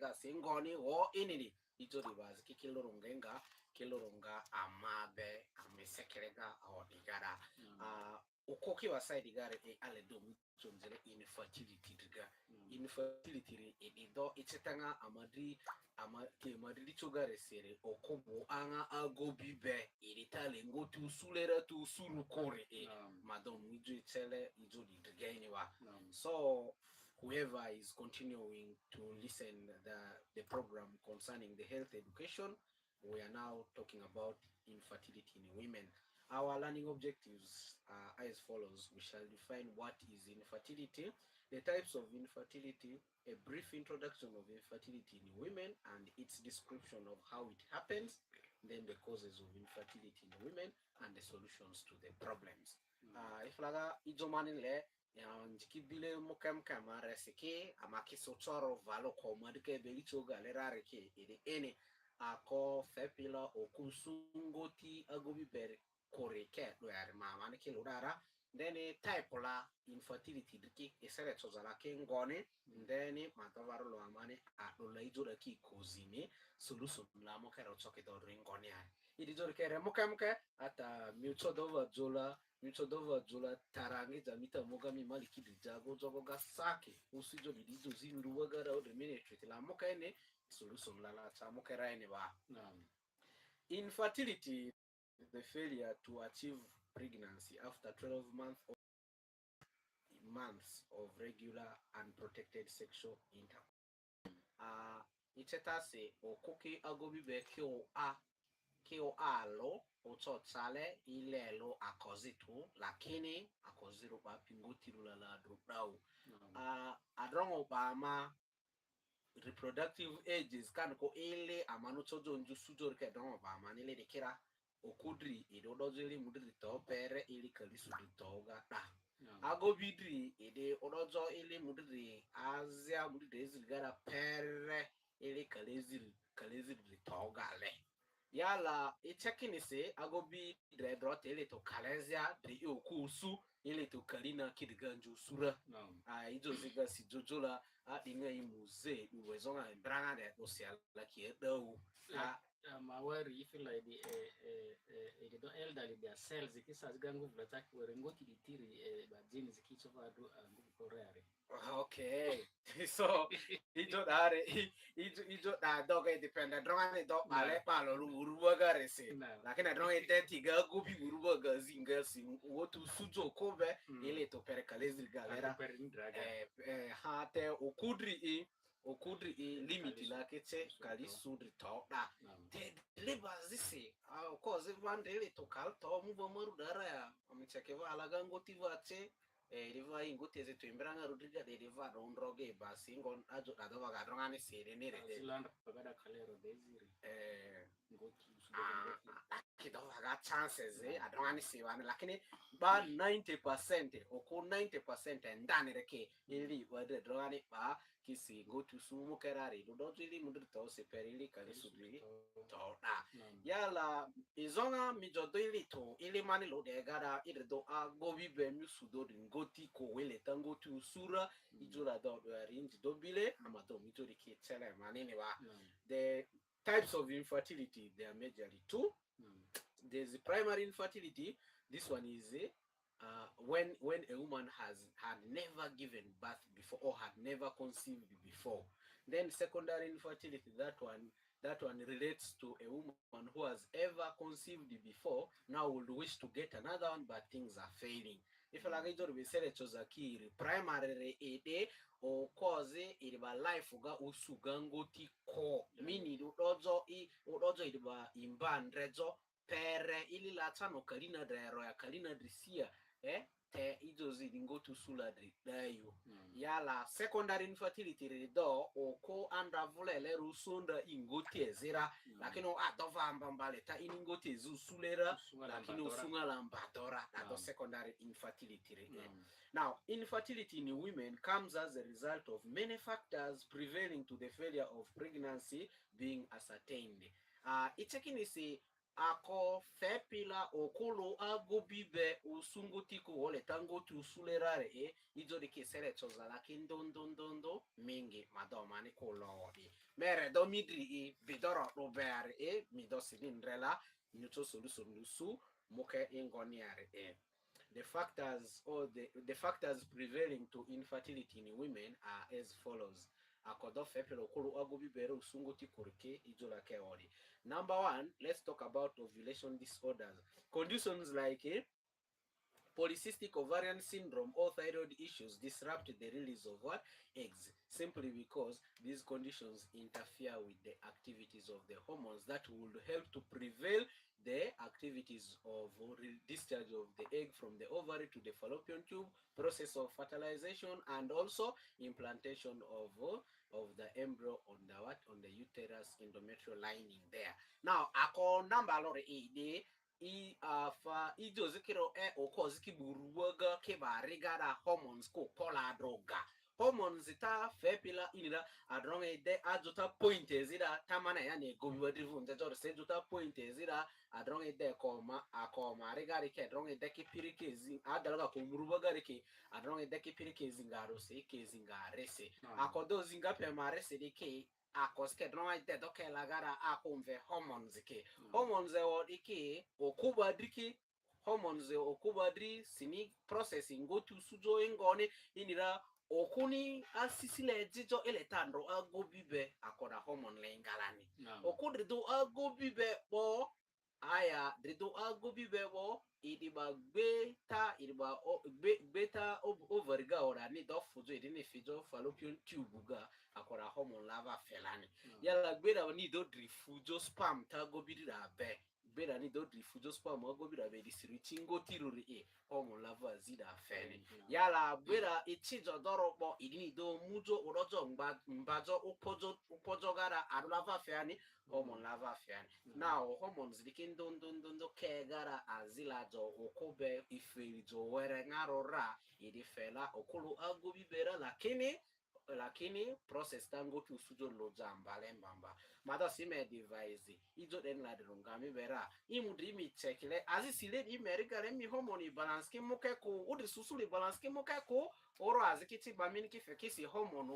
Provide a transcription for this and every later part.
lega singoni o inini ijori baz kiloronga amabe amesekerega o digara ukoki wasai digare ale dom chonzele infertility diga infertility do itsetanga ke madri chogare sere okobo anga agobi be iritale ngotu sulera tu suru kore madam ijo itele ijo digani wa so whoever is continuing to listen the program concerning the health education, we are now talking about infertility in women. Our learning objectives are as follows. We shall define what is infertility, the types of infertility, a brief introduction of infertility in women and its description of how it happens, then the causes of infertility in women and the solutions to the problems. Iflaga ijomanile njikibile mukam kamara seke amaki sochoro valo komadike belicho galera ke ede ene ako fepila okusungoti agobi ber koreke do yare mama ne kelurara then type la infertility diki esere tozala ke ngone then matavaro lo amane adola ijora ki kozine solution la mokero choke do ringone ya idi jor kere mukamka ata miuchodova jola tarange jamita mogami maliki jago jogo gasake usijo bidizo zinruwa gara o de ministry la mokene solution la cha mokera ene ba infertility, the failure to achieve pregnancy after 12 months of regular unprotected sexual intercourse. Itetase okoke agobi be kio alo ototsale ilelo akozitu lakini akoziru ba pingotiru la drupau adrongo ba reproductive ages kan ko ile amanu chojo nju sujor ke don ba manile de kira okudri idodozeli mudri to pere ili kalisu di toga da agobidri ide odozo ile mudri azia mudri ezilgara pere ili kalezil di toga le yala ichekini se agobi dredrot ile to kalezia de okusu ile to kalina kidiganju sura ijo ziga si jojola dinga imuze uwezonga branga de osiala ki do mawari ifila di do elderly their cells ikisa zigangu vlataki werengoti ditiri ba genes kichova do nguvu korare. Okay. So ijo da doge depende drone do ale palo urubaga rese lakini drone teti ga gubi urubaga zinga si wotu sujo kobe ile to per kalezi galera hate okudri limit la kete kali sudri to da te leba zisi cause van ile to kal to mu bomaru dara ya amchekeva alagango tivate riva inguteze to imbranga rodriga de riva rondroge basingon ajo adova gadrongane sere nere de land bagada kalero desiri ngoti kidova ga chances adrongane siwana lakini ba 90% oko 90% ndane reke ili wade drongane ba kisi ngotu sumu kerare do dojili mudrito se perili kali sudri to da yala izonga mijodo ili to ili mani lo de gara ile do agobi be musudo ngoti ko wele tango tu sura ijura do range dobile amato mitori ke tele manini wa the types of infertility there are majorly two. There's the primary infertility. This one is when a woman had never given birth before or had never conceived before. Then secondary infertility, that one relates to a woman who has ever conceived before, now would wish to get another one, but things are failing. If like we said it was a key primary ede or cause iriba life uga usugango ti ko mini udozo iriba imban rezo pere ili latano kalina drero ya kalina drisia te ijozi dingo to suladri dayo yala secondary infertility redo oko anda volele rusunda ingoti ezira lakini adova mbambale ta ingoti ezu sulera lakini usunga lambadora that secondary infertility now infertility in women comes as a result of many factors prevailing to the failure of pregnancy being ascertained. Ichekini si ako fepila okolo agobibe usungutiko wole tango tu sulerare ijo de kesere chozala kindondondo mingi madoma ni kolodi mere do midri bidoro robere mido silindrela nyuto solution lusu muke ingoniare the factors prevailing to infertility in women are as follows. Akodo fepelo kulu agobi bere usunguti kurike ijola keori. Number one, let's talk about ovulation disorders. Conditions like polycystic ovarian syndrome or thyroid issues disrupt the release of what? Eggs, simply because these conditions interfere with the activities of the hormones that would help to prevail the activities of discharge of the egg from the ovary to the fallopian tube, process of fertilization, and also implantation of the embryo on the what? On the uterus endometrial lining there. Now, ako number lori I fa ijo zikiro oko zikiburuwaga keba rigara hormones ko kola droga hormones ta fepila inira adronge de ajuta point ezira tamana ya ne gobiwa driven de jor se juta point ezira adronge de akoma rigari ke adronge de ki pirikezi adalaga ko muruwaga rike adronge de ki pirikezi ngaro se ke zingare se akodo zinga pe mare se de ke akos ke dronge de doke lagara akonve hormones ke hormones o diki okuba diki hormones okuba dri sini processing go to sujo ingone inira okuni asisile jijo eletandro agobibe akoda hormone lengalani okudrido agobibe bo aya drido agobibe bo idiba beta ovariga ora ni do fujo idini fijo fallopian tube ga akoda hormone lava felani yala gbera ni do drifujo spam ta gobidira be gbera ni do drifujo spam gobidira be disiri chingo tiruri hormone lava zida feni yala gbera ichijo dorokpo idini do mujo urojo mbajo upojo gara arulava feani hormone lava feani now hormones dikin don ke gara azilajo okobe iferijo were ngarora idi fela okulu agobibera lakini process tango tu sujo loja mbale mbamba mada sime device ijo den la drungami bera imudri mi checkle azisile imerika mi hormone balance ki muke ko udi susuli balance ki muke ko oro azikiti bamini ki fekisi hormone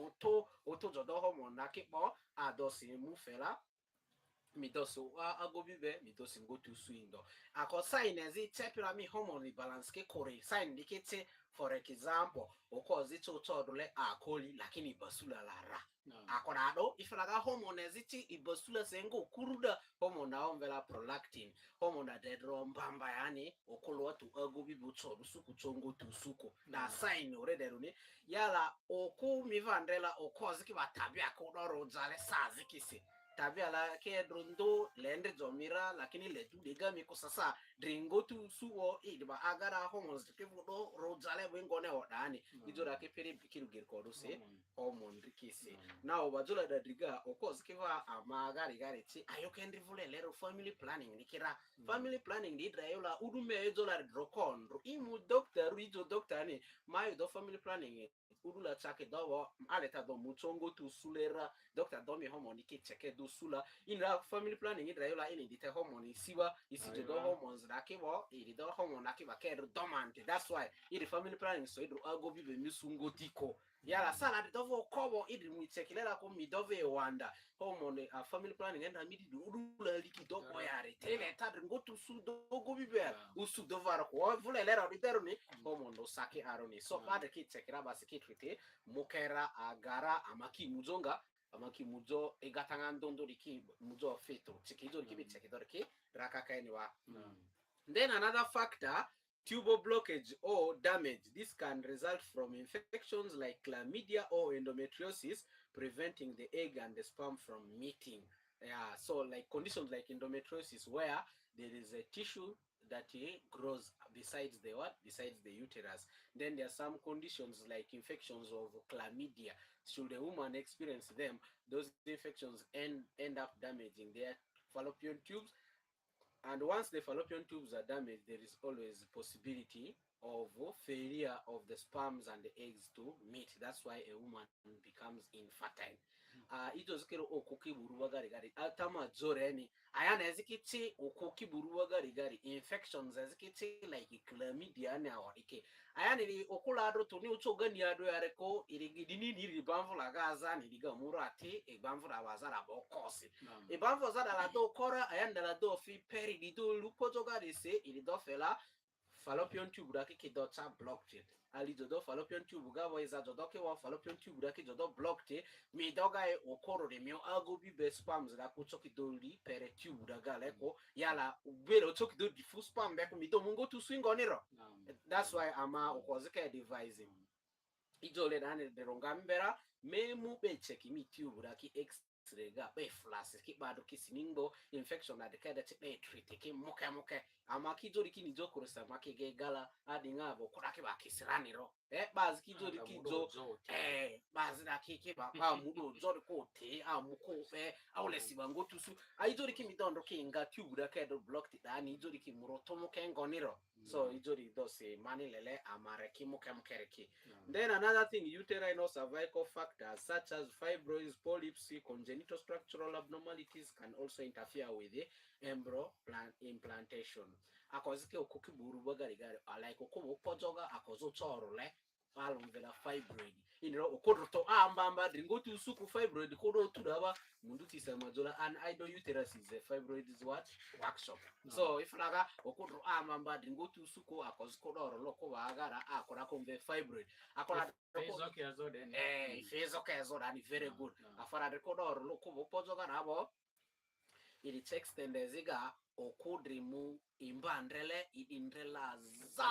oto jodo hormone na kipo adosi mu fela midoso agobibe midosi ngotu suindo ako sign ezi chepira mi hormone balance ke kore sign dikete for example okozi chodule akoli lakini basula lara akorado ifalaga hormone eziti ibasula sengo kuruda hormone na omvela prolactin hormone na dedro mbamba yani okolo watu agobibe chodu suku chongo tu suku na sign orederuni yala oku mivandela okozi ki batabia ko doro jale sazikisi tabia la ke drondo lende jomira lakini letu dega miko sasa dringo tu suo idba agara hormones ke vodo rojale wengone odani ijora ke peri bikiru gerkodo se hormone rikisi now bajola da driga okos kiva amagari gari ti ayo kendi vule lero family planning nikira family planning di drayola udume ejola drokon imu doctor rijo doctor ni mayo do family planning udula chake dawo aleta do muchongo tu sulera doctor domi hormone ke cheke do sula ina family planning idrayola ini dite hormone siwa isi do hormones da kibo iri do hormone da kiba ke dormant that's why iri family planning so idro ago bibe misungo diko yala sala de dovo kobo idri mu chekilela ko mi dove wanda hormone family planning enda mi di udula liki dogo yare tele tadri ngotu su dogo bibe usu dovaro ko vule lera di terni hormone do sake aroni so pade ki chekira basiki trite mukera agara amaki mujo egatangan dondo diki mujo feto chikijo diki chekido diki rakakainiwa then another factor tubal blockage or damage. This can result from infections like chlamydia or endometriosis, preventing the egg and the sperm from meeting. Yeah, so like conditions like endometriosis where there is a tissue that grows besides the what? Besides the uterus. Then there are some conditions like infections of chlamydia. Should a woman experience them, those infections end up damaging their fallopian tubes. And once the fallopian tubes are damaged, there is always a possibility of failure of the sperms and the eggs to meet. That's why a woman becomes infertile. ijo zikiro okuki buruwa gari gari atama zoreni ayana ezikiti okuki buruwa gari gari infections ezikiti like chlamydia na orike ayana ri okulado tuni uchogani ado yareko irigidini ni bamvula gaza ni diga murati e bamvula bazara bokosi e bamvula zada la do kora ayana la do fi peri di do lupo jogari se ili do fela fallopian tube da kike do cha blocked ali jodo fallopian tube ga bo iza jodo ke wa fallopian tube da kike jodo blocked mi doga e okoro de mi ago bi be spams da ku choki do li pere tube da ga leko yala ubero choki do diffuse spam be ko mi do mungo to swing on it. That's why ama okozike devising ijole dane de rongambera memu be check mi tube da ki x-ray ga be flash ki bado ki siningo infection na de kada te be treat ki muke ama ki jori ki ni jokoro sa ma ki ge gala adinga bo kura ki ba kisirani ro baz ki jori ki jo baz da ki ba pa mudo jori ko te amuko fe awle sibango tusu ai jori ki mi dondo ki nga tube da ka do block ti dani jori ki muroto muke ngoniro so ijori do se mani lele amare ki muke ki. Then another thing, uterine cervical factors such as fibroids, polyps, congenital structural abnormalities can also interfere with the embryo implantation. Akozike okuki buru bagari gari like okobo pojoga akozo chorole alumvela fibroid. Inro okodoto ambamba dringotu suku fibroid kodo tudaba munduti semajola an idle uterus is a fibroid is what workshop. So if laga okodo ambamba dringotu suku akozkodoro loko bagara akora konve fibroid akora fezo kezo dani very good afara rekodoro loko bopojoga nabo ili extend ziga okudrimu imbandrele idindrela za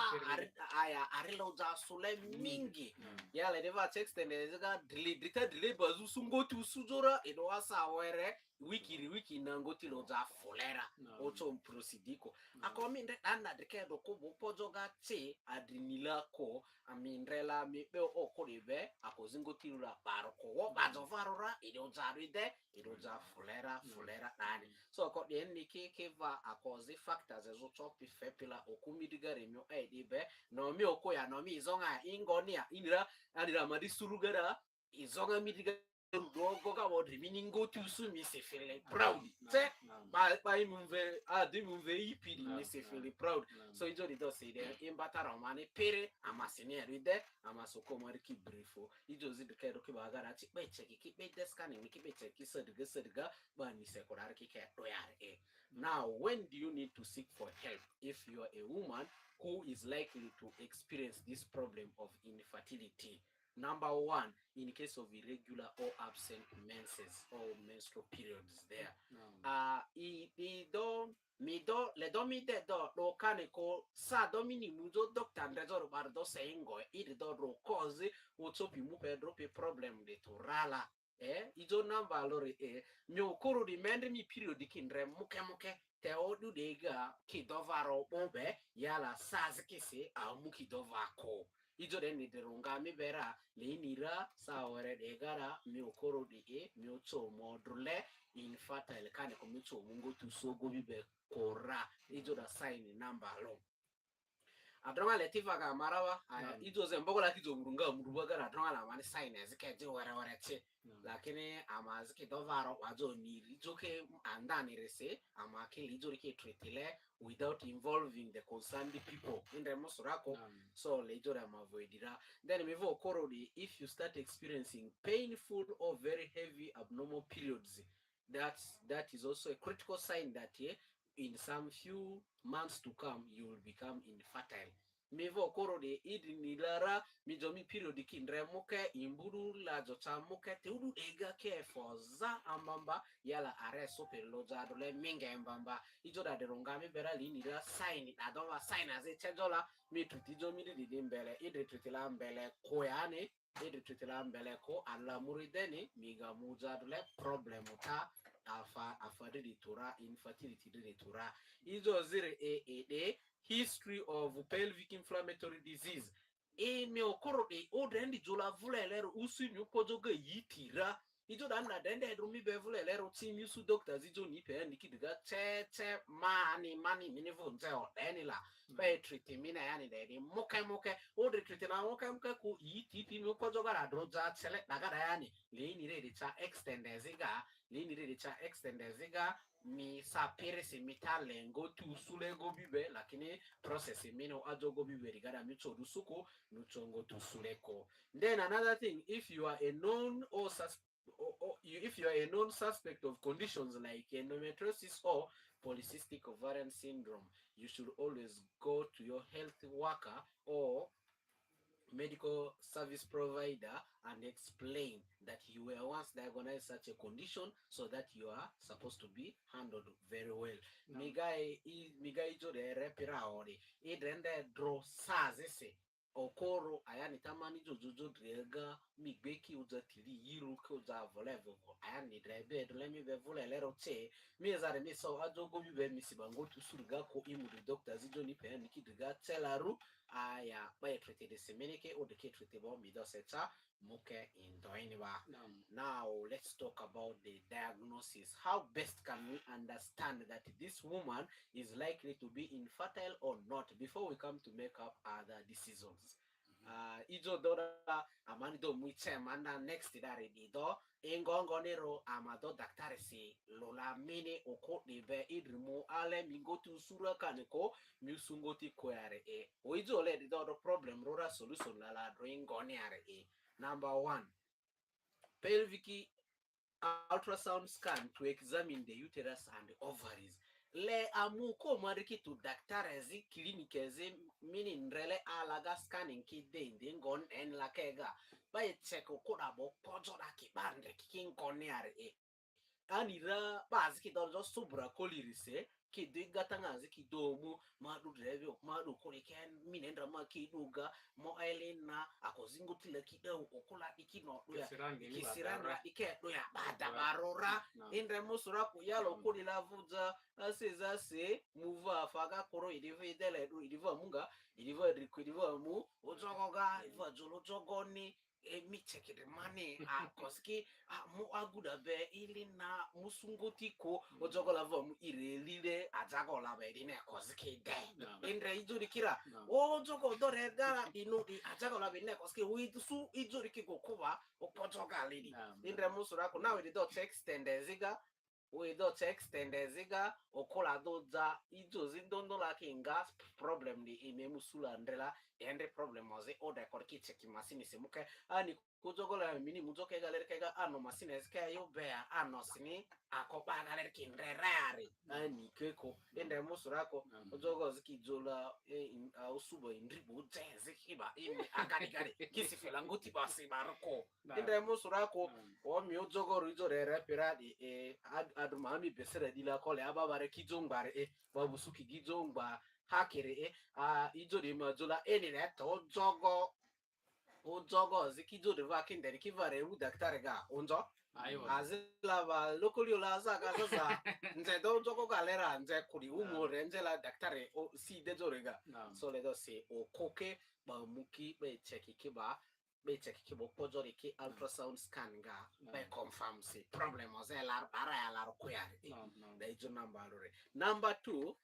aya arilo za sule mingi yale deva extend ziga dili bazu sungo tu sujora edo asa were wiki nangoti lo za folera ocho prosidiko akominde anna de kedo ko bopojoga ti adrinila ko amindrela mi be okoribe akozingoti lo baroko wo bazovarora edo za ride edo za folera nani so ko den ni ke va akozi factors ezo chopi fepila okumidiga remyo edibe no mi okoya no mi izonga ingonia inira adira madi surugara izonga midiga go ga wodri miningo tu su mi se feel proud se ba imve adimve ipidi mi se feel proud so ijo di do say there imbata romane pere amasini ride amasoko mari ki brifo ijo zi de kedo ki bagara ti be check ki be scanning ki be check ki sediga ba ni se korar ki ke do yare now when do you need to seek for help if you are a woman who is likely to experience this problem of infertility? Number one, in case of irregular or absent menses or menstrual periods there. Le domi de do lo kane ko sa domini muzo doctor ndrezo bardo seingo do ro cause utopi mu pedro pe problem de torala ijo number lori mi okoro di mende mi period kindre muke te odu dega ki dovaro bombe yala saz kisi muki dovako ijo de ni derunga mi bera le nira sa ore de gara mi okoro di mi ocho modrule infertile kane ko mi ocho mungo tu sogo bibe kora ijo da sign number lo adronga letiva ga marawa ijo zembogo la kijo murunga muruba gara adronga la mani sign ezike je wara che lakini amazike dovaro wajo ni ijoke andani rese amake ijo ke tretile without involving the concerned people in the mosorako so lejo da avoidira then mevo korodi if you start experiencing painful or very heavy abnormal periods that is also a critical sign that in some few months to come you will become infertile mevo korode idinilara mijomi period kindre muke imburu la jota muke te udu ega ke foza amamba yala areso per loja dole minga mbamba ijoda de rongami bera linira sign adoma sign as a chejola mi tutijo mi di mbele ide tutila mbele koyane ide tutila mbele ko alla murideni miga muja dole problem ta afa de tura infertility de tura ijo zire history of pelvic inflammatory disease me okoro de odendi jola vulelero usu mi pojoga yitira ijo dan na dende rumi bevule lero team yusu doctors ijo ni pe ni kidiga che mani mini vunze o deni la be treat mina yani de moke o de treat na moke ku TP mi ko jogara droja chele daga yani le ni re cha extend eziga mi sapere se mita lengo tu sulengo bibe lakini process mino ajogo bibe rigara mi chodu suko no chongo tu suleko. Then another thing, if you are a known if you are a known suspect of conditions like endometriosis or polycystic ovarian syndrome, you should always go to your health worker or medical service provider and explain that you were once diagnosed such a condition so that you are supposed to be handled very well. No. Migai jo de repira ori. Idrende dro sazese. Okoro ayani tamani jojo drega migbeki uza tili yiru ke uza volevo ayani drebe dremi be vole lero che mi ezare mi so ajogo bi be mi sibango tu surga ko imu de doctor zijo ni pe ni kidga telaru aya by treated the seminike or the kid treatable midoseta muke in doiniba. Now let's talk about the diagnosis. How best can we understand that this woman is likely to be infertile or not before we come to make up other decisions? Ijo dora amani do muiche manda next dare di do ingongo nero amado daktare si lola mini oko be idrimu ale mingotu sura kaniko musungoti koyare oijo le di do problem rora solution la drawing goniare number 1 pelvic ultrasound scan to examine the uterus and ovaries. Le amuko mariki to daktarezi klinikezi mini nrele alaga scanning ki de ngon en la kega ba cheko koda bo pojo da ki bande ki nkoniare anira bazi ki dojo subra kolirise ki de gatangazi ki domu madu dreve madu koli ken minendra ma ki duga mo elena akozingo tile ki de okola iki no ya kisiranga ike do ya bada barora indre musura ku yalo koli la vuza aseza se muva faga koro idive dele do idiva munga idiva idiva mu ojogoga iva jolo jogoni mi check the money koski mu aguda be ili na musungoti ko ojogola vom irelile ajagola be dine koski de indre ijuri kira ojogo dore gara inu di ajagola be ne koski wi su ijuri kiko kuba opojoga lili indre musura ko now we do extend ziga we do extend ziga okola doza ijozi ndondo la kinga problem di ime musula andrela ende problem oze o de korki check masini semuke ani kujogola mini mujoke galer kega ano masine ska yo bea ano sini akopa galer kindrerari ani keko ende musurako ojogo ziki jola usubo indribu jeze kiba imi agani kisi felanguti basi barko ende musurako o mi ojogo rijo rere piradi adumami besere dila kole ababare kijongbare babusuki gijongba hakere ijo de majola eni reto ojogo zikijo de vakin de kivare u daktare ga onjo azila ba lokoli la za ga za nze do jogo galera nze kuri umo renje la daktare o si de jorega so le do se o koke ba muki be cheki kiba be cheki kibo pojori ki ultrasound scan ga be confirm se problem o ze la bara la rokoyare da ijo number 2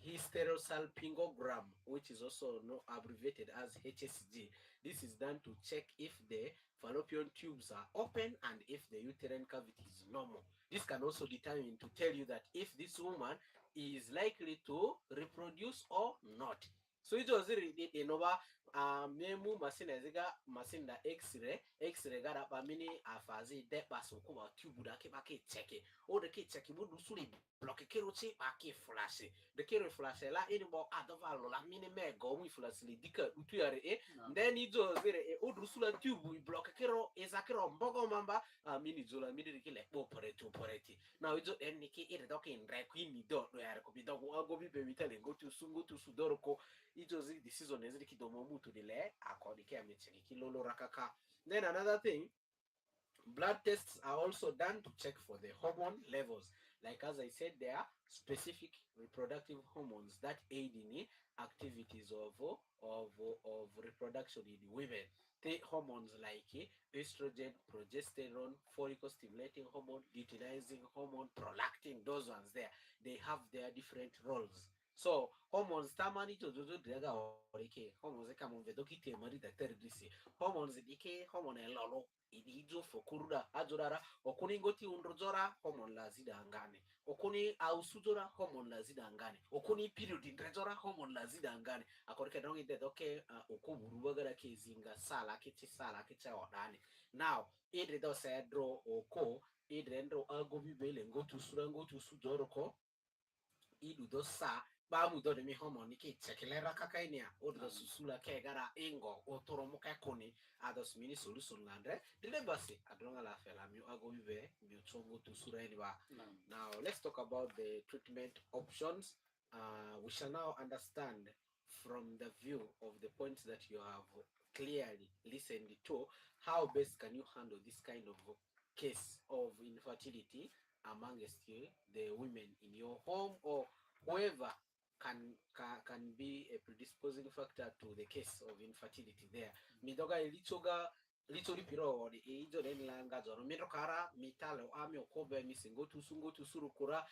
hysterosalpingogram, which is also abbreviated as HSG. This is done to check if the fallopian tubes are open and if the uterine cavity is normal. This can also determine to tell you that if this woman is likely to reproduce or not. So it was really memu masina ziga masinda x-ray gara ba mini afazi de baso kuba tube da ke ba ke check o de ke check bu du suri block ke ro che ba ke flash de ke ro flash la eni bo adova lo la mini me go mu flash li dika utu yare then ijo zire o du sura tube block ke ro ezakero mbogo mamba mini jola mini de ke le operate now ijo eni ke ire do ke ndre ku ni do yare ko bi do go bi be mitele go tu sudoro ko ijozi decision ezili kidomo mutu dile akodi ke amecheki kilolo rakaka. Then another thing, blood tests are also done to check for the hormone levels. Like as I said, there are specific reproductive hormones that aid in the activities of reproduction in women. the hormones like estrogen, progesterone, follicle stimulating hormone, luteinizing hormone, prolactin, those ones there, they have their different roles. So hormones tamani to do draga orike hormones kama mvedo kite mari da terdisi hormones dike hormone lolo idijo fokuruda ajorara okuni ngoti undrojora hormone lazida angane okuni ausujora hormone lazida angane okuni period ndrejora hormone lazida angane akorike dongi de doke okuburu bagara kezinga sala kicha odani now idre do sedro oko idre ndro agobi bele ngotu sura ngotu sujoroko idu do sa ba mu do mi hormone ki chekelera kakainia o do susula ke gara ingo o toro mo ka koni ados mini solution landre dile basi adonga la fela mi ago vive mi chongo to sura anyway. Now let's talk about the treatment options. We shall now understand from the view of the points that you have clearly listened to how best can you handle this kind of case of infertility amongst the women in your home or whoever can be a predisposing factor to the case of infertility there. Midoga ilichoga lichori piro di ijo den langa zoro midokara mitalo ami okobe misingo tu suru kura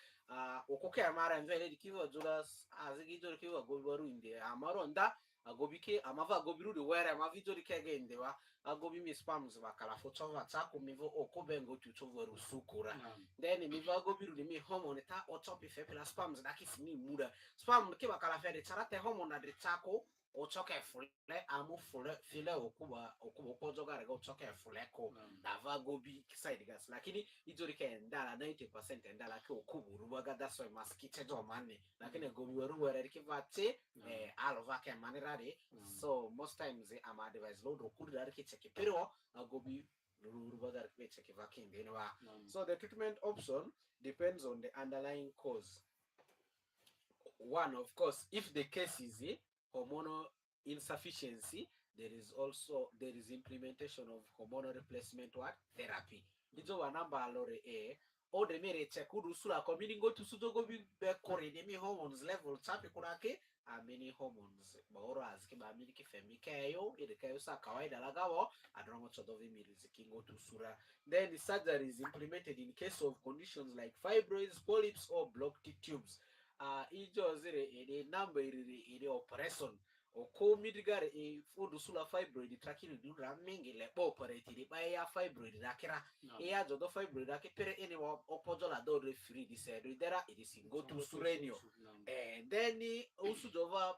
okoke amara mvele dikiwa julas azigijo dikiwa gobaru inde amaronda agobike amava gobiru de were amavijo dikege indewa agobi mi spams bakala fochova chako mivo okobe ngo tuchoveru sukura then mivo agobiru de mi hormone ta ochopi fepela spams dakisi mi muda spam ke bakala fere charate hormone de chako ochoke fule amu file okuba okojoga rega ochoke fule ko dava gobi side gas lakini ijorike ndala 90% ndala ke okuburu baga that's why maskite jo mane lakini gobi weru were ke vate alova ke manirare so most times am advise load okudara ke cheke pero gobi ruru baga ke cheke vakinde anyway. So the treatment option depends on the underlying cause. One, of course, if the case is hormonal insufficiency, there is implementation of hormonal replacement therapy. Ijo wanamba alore o de mere chekudu sula komini go to sudogo be kore de mi hormones level chapi kurake a many hormones baoro azki ba miliki femikeyo ide kayo sa kawaida lagawo adrongo chodovi miliki go to sura. Then the surgery is implemented in case of conditions like fibroids, polyps or blocked tubes. Ijo zire ede number ide operation o ko midigare fodu sula fibroid trakiri du ramingi le operate di ba ya fibroid rakira ya jodo fibroid rakipere ene opojo la do refri di se dera it is go to surenio and then usu jova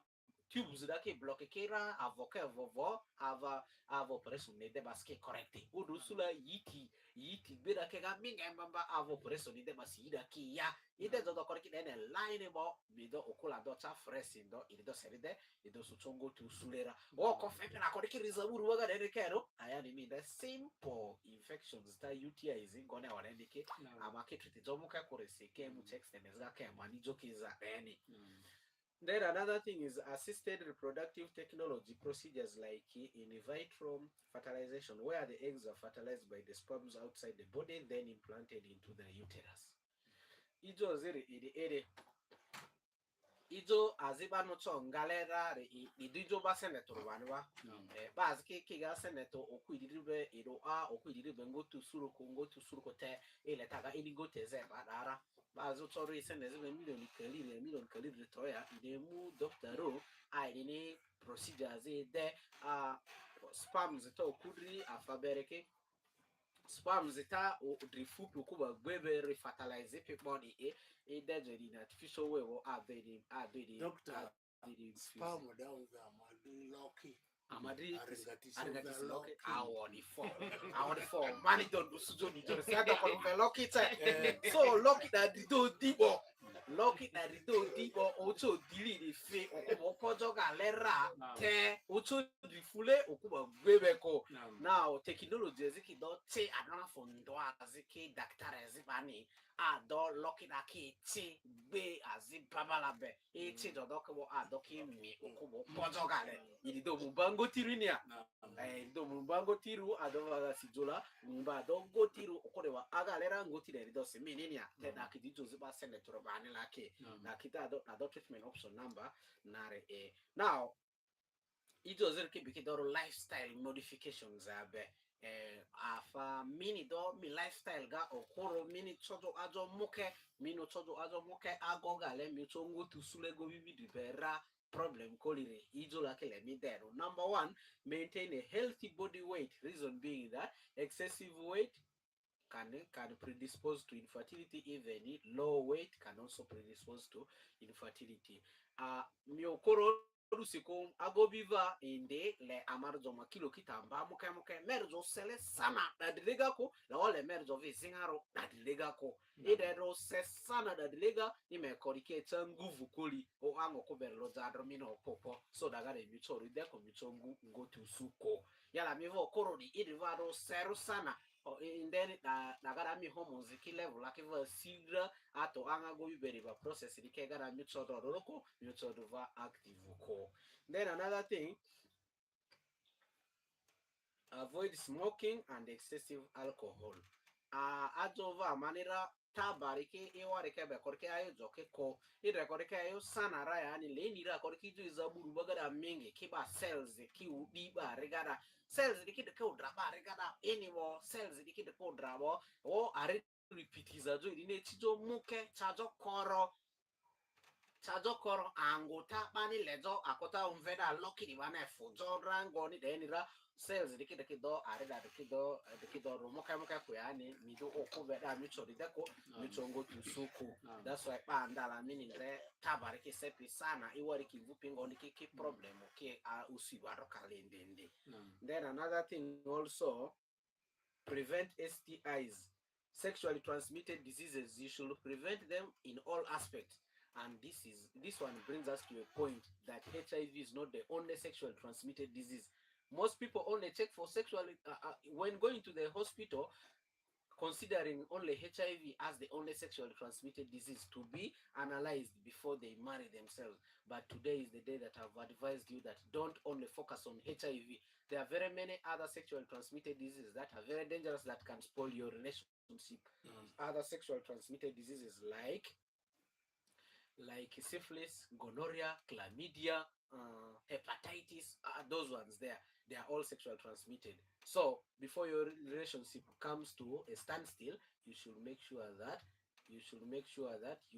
tubes dake block kera avoka vovo ava operation ne de baske correcte udu sula yiti bera ke ga minga mbamba ava operation ne de basida ki ya ide jodo correcte ene line bo bido okula do cha fresh ndo ide seride ide suchongo tu sulera o ko fepe na correcte rizaburu waga de kero aya ni the simple infections ta UTIs ngone wanendike amake treat jomu ka korese ke mu check steneza ke mani jokiza eni. Then another thing is assisted reproductive technology procedures like in vitro fertilization, where the eggs are fertilized by the sperms outside the body, then implanted into the uterus. Ijo ziri ide ijo aziba no chongalera idijo ba senator wanwa baz ke ga senator okuidiribe iro okuidiribe ngotu suruko te ele taga inigo teze badara bazo choro iseneze million kaliri toya idemu doctoro aidini procedures de spams to kudri afabereke spams ta o drifupi kuba gbebe refertilize pe body deje in artificial way or abedi doctor spam down the lucky Amadi aringa loki awoni for mani don do sujo ni jore sa do ko veloki te so loki da do dibo ocho dili di fe okubo pojo ga lera te ocho di fule okuba gbebe ko now technology eziki do te adana for ndo aziki doctor ezibani do loki da ki ti gbe azibabalabe ti do do ko do ki mi okubo pojo ga le idi do mubango tirinia do mubango tiru adova sijola mba do go tiru okorewa agalera ngotire do se mininia te da ki dijo ziba senator bani lake na kita do treatment option number nare now ijo zirki bikidoro lifestyle modifications abe afa mini do mi lifestyle ga okoro mini chojo ajo muke mino chojo ajo muke ago gale mi chongo tusule go bibi dibera problem kolire ijo la kele mi dero. Number one, maintain a healthy body weight. Reason being that excessive weight can predispose to infertility. Even low weight can also predispose to infertility. Miokoro dusiko agobiva inde le amarzo makilo kitamba muke merzo sele sana da dilega ko la ole merzo vizingaro da dilega ko idero se sana da dilega ime korike nguvu koli o ango ko berlo zadro mino popo so da gare michori de ko michongu ngotu suko yala mivo korodi idivaro seru sana indeni da gara mi hormones ki level la kiva sigra ato anga go biberi ba process di ke gara mi chodo roko mi chodo va active ko. Then another thing, avoid smoking and excessive alcohol. Ajova manira tabari ke iware ke be korke ayo joke ko ire korke ayo sana raya ni le nira korke ju izaburu bagara mingi kiba cells ki udi ba regara cells dikide ko draba regara anymore cells dikide ko drabo o are repeatiza jo ine chijo muke chajo koro anguta bani lejo akota umveda loki ni bana fujo rango ni denira cells dikido areda dikido romoka moka kuyani mido okuveda michori deko michongo tusuku. That's why pandala meaning re tabari ki sepi sana iwari ki vupingo ni ki problem ki usibaro kalendende. Then another thing also, prevent STIs, sexually transmitted diseases. You should prevent them in all aspects. And this one brings us to a point that HIV is not the only sexually transmitted disease. Most people only check for sexually when going to the hospital, considering only HIV as the only sexually transmitted disease to be analyzed before they marry themselves. But today is the day that I've advised you that don't only focus on HIV. There are very many other sexually transmitted diseases that are very dangerous that can spoil your relationship. Other sexually transmitted diseases like syphilis, gonorrhea, chlamydia, hepatitis, those ones there, they are all sexual transmitted. So before your relationship comes to a standstill, you should make sure that you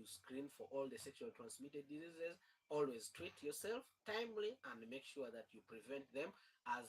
screen for all the sexual transmitted diseases. Always treat yourself timely and make sure that you prevent them as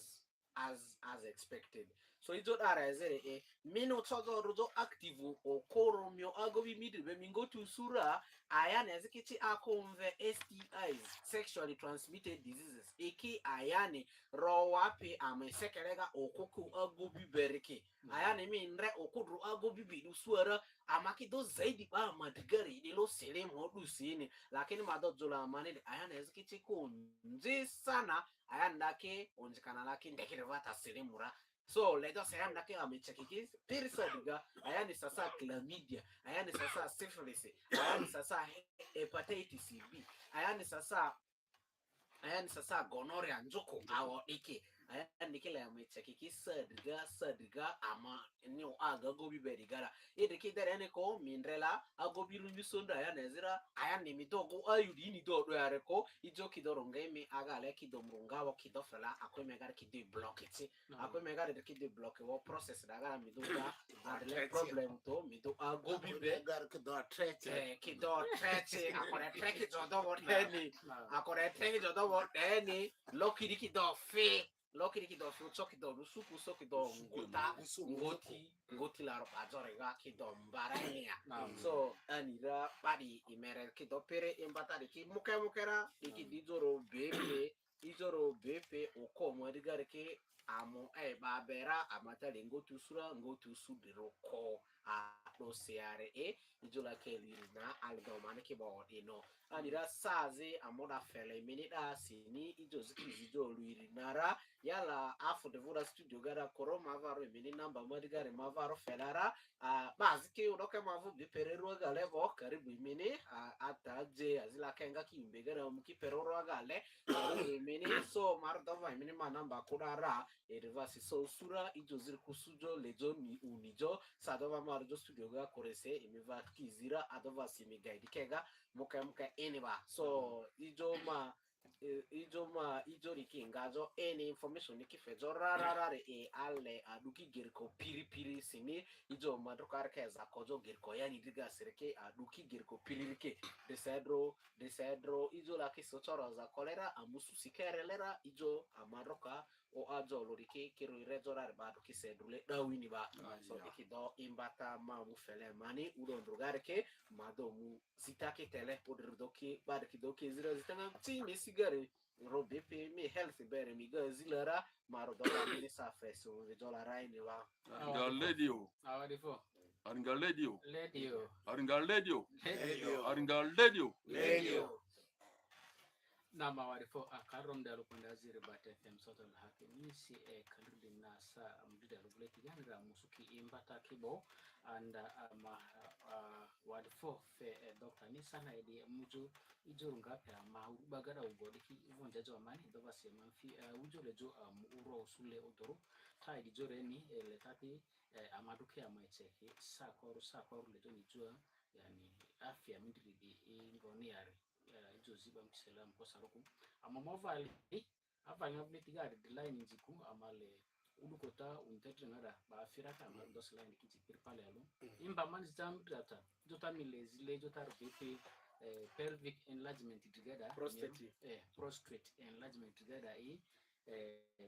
expected. So it's not a mino chozo rozo active o koro mio agobi middle when we go to sura ayan ezekiti akonve STIs, sexually transmitted diseases. Eki ayani rowapi ame sekerega okuku agobi bereke. Ayani minre okudru agobi bidu suara amaki do zaidi ba madigari ni lo sele modu sini. Lakini madojola manede ayan ezekiti kunzi sana ayan dake onjikana laki ndekire vata sele mura. So let us say that I'm checking periodiga, ayani sasa chlamydia, ayani sasa syphilis, ayani sasa hepatitis B, ayani sasa gonorrhea njoko awo ike. Ayani kile amechekiki sadiga ama nyo aga gobi berigara. Ede kidere ene ko mindrela agobi rumisonda ayani ezira ayani midogo ayudi ni do yareko ijo kidoro ngeme aga le kidomrunga wo kidofela akwe megara kidi block it. Akwe megara de kidi block wo process daga midoga adle problem to mido agobi be kido treche akore treki jodo wo deni akore treki jodo wo deni loki kido fe loki kido fe choki do suku soki do ngoti la roba jore ga kido mbarania. So anira badi imere kido pere imbatari ki mukera iki dijoro bepe okomo edigare ke amo babera amatali ngotu sura ngotu sudiro ko do seare ijola keli na aldomane ke bo ino anira saze amoda fele minida sini ijo luiri nara yala afu de vura studio gara koroma varo mini namba madigare mavaro felara bazike udoke mavu biperero gale bo karibu mini ataje azila kenga kimbe gara muki peroro gale mini so mardova mini manamba kurara erivasi so sura ijo zirkusujo lejo ni unijo sadova marjo studio ga korese imiva kizira adova simi guide kega muka eniba so ijo ma ijo rikingajo any information nikifejo rararare alle aduki girko piri simi ijo madrukar keza kojo girko yani diga sirke aduki girko piririke desedro ijo la kisochoro za kolera amusu sikerelera ijo amadroka o ajo lorike kiro irejo rare badu kisedrule dawini ba so ikido imbata ma mu fele mani udon drugare ke madomu zitake tele podrdoki badki doki zira zitanga ti mesigare robepe me health bere mi ga zilara maro dola ni sa feso ve dola raini wa Aringa radio. Awadifo. Aringa radio. Radio. Aringa radio. Radio. Aringa radio. radio Na mawarifo akarom da lukunda ziri bate FM sotal hake nisi kaludi nasa amdida luguleti gani ra musuki imbata kibo anda wadifo fe Dr. Nisana edi mujo ijo ngape bagara ugodiki ivonja jo amani doba sema fi ujo lejo uro usule odoro ta edi jore ni letati amaduke amaicheki sakoru lejo nijua yani afya mindiri ingoniari ijo ziba mkiselam kwa saruku ama mavali avanya vletigari de line njiku amale udukota untetre ngada ba firaka ama dos line kiti pirpale alo imba man jam data jota milezile jota rbepe pelvic enlargement together prostate enlargement together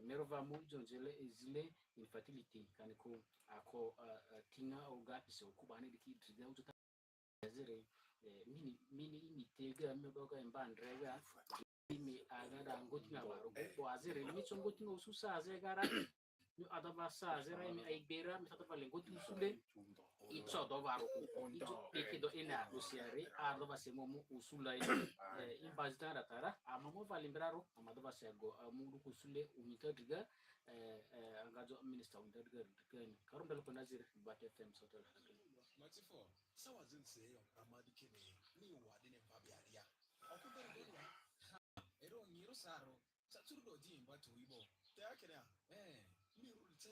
merova mu jonjele zile infertility kaniko ako tinga ogapise okubane diki triga jota zere mini imitega meboga embandrega imi agada ngotinga baro ko azere micho ngotinga ususa azegara you adaba sa azera imi aibera mitata lengotu usule icho do baro ko icho ekido ina dosiare adaba semomu usula imbazita ratara amamo valimbraro amadaba sego amudu kusule umita diga angajo minister umita diga karumbelo konazire bate fm sotel Matifo, sawa zinseyo amadikene ni wade ne babiaria. Okubere ero nyiro saro, saturu do jimba to ibo. Te akena,